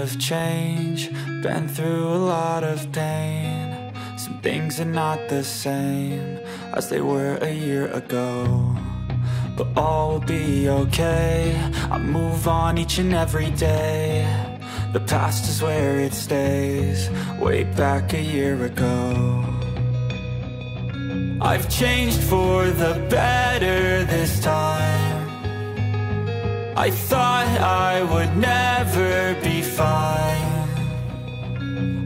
of change, been through a lot of pain. Some things are not the same as they were a year ago, but all will be okay. I move on each and every day. The past is where it stays, way back a year ago. I've changed for the better this time. I thought I would never be fine.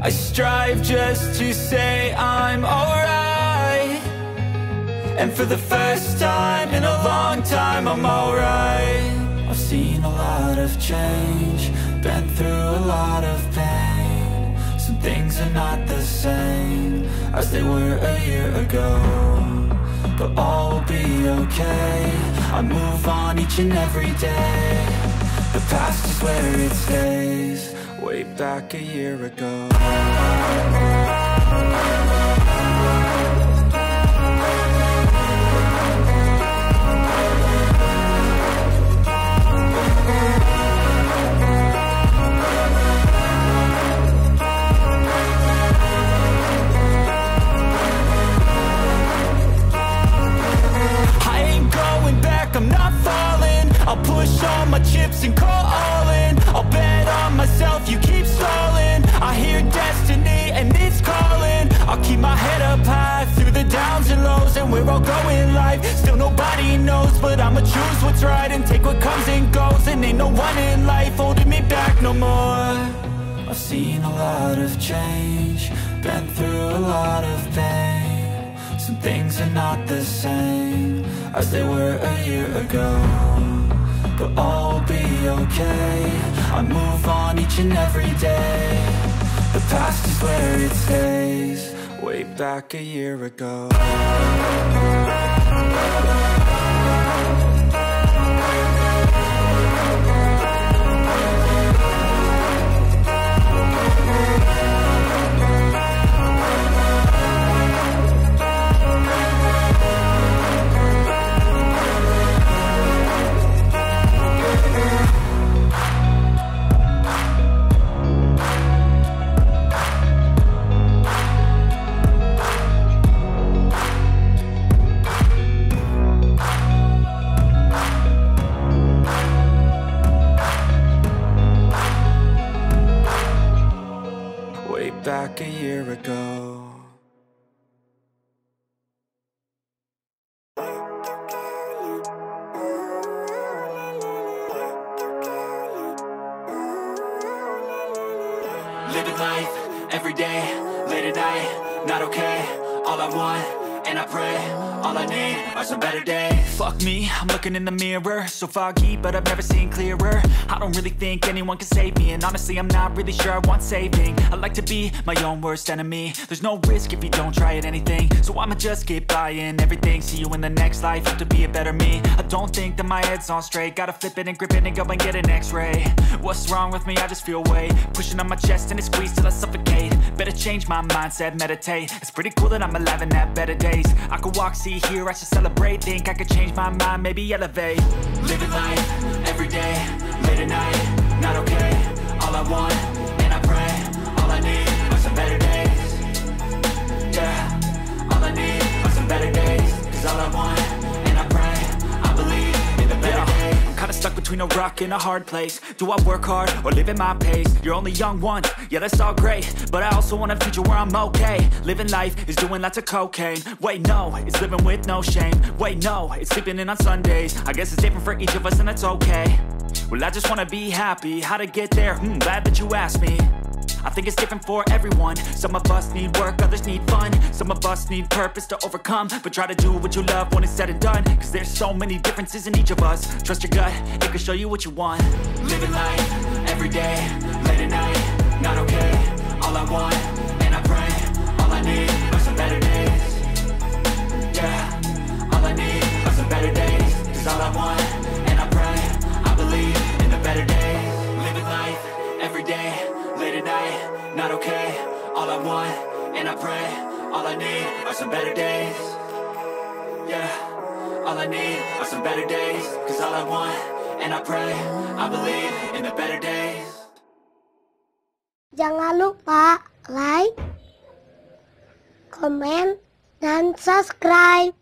I strive just to say I'm alright, and for the first time in a long time I'm alright. I've seen a lot of change, been through a lot of pain. Some things are not the same as they were a year ago, but all will be okay. I move on each and every day. The past is where it stays, way back a year ago. I'm not falling, I'll push all my chips and call all in. I'll bet on myself, you keep stalling. I hear destiny and it's calling. I'll keep my head up high through the downs and lows, and we're all going life. Still nobody knows, but I'ma choose what's right and take what comes and goes. And ain't no one in life holding me back no more. I've seen a lot of change, been through a lot of pain. Some things are not the same as they were a year ago, but all will be okay. I move on each and every day. The past is where it stays, way back a year ago. Back a year ago. Living life every day, late at night, not okay. All I want, and I pray, all I need are some better days. Fuck me, I'm looking in the mirror, so foggy, but I've never seen clearer. I don't really think anyone can save me, and honestly I'm not really sure I want saving. I like to be my own worst enemy. There's no risk if you don't try at anything, so I'ma just keep buying everything. See you in the next life, have to be a better me. I don't think that my head's on straight, gotta flip it and grip it and go and get an x-ray. What's wrong with me? I just feel weight pushing on my chest and it squeezes till I suffocate. Better change my mindset, meditate. It's pretty cool that I'm alive and have better days. I could walk, see, hear, I should celebrate. Think I could change my mind, maybe elevate. Living life, every day, late at night, not okay. All I want, and I pray, all I need are some better days. Yeah, all I need are some better days. Cause all I want, and I pray, I believe in the better days. I'm kinda stuck between a rock and a hard place. Do I work hard or live at my pace? You're only young once, yeah that's all great, but I also want a future where I'm okay. Living life is doing lots of cocaine. Wait no, it's living with no shame. Wait no, it's sleeping in on Sundays. I guess it's different for each of us and that's okay. Well I just wanna be happy, how to get there? Glad that you asked me. I think it's different for everyone. Some of us need work, others need fun. Some of us need purpose to overcome. But try to do what you love when it's said and done, cause there's so many differences in each of us. Trust your gut, it can show you what you want. Living life, every day, late at night, not okay. All I want, and I pray, all I need are some better days. Yeah, all I need are some better days. Cause all I want, and I pray, I believe in the better days. Living life, every day, late at night, not okay. All I want, and I pray, all I need are some better days. Yeah, all I need are some better days. Cause all I want, and I pray, I believe in the better days. Jangan lupa like, komen, dan subscribe.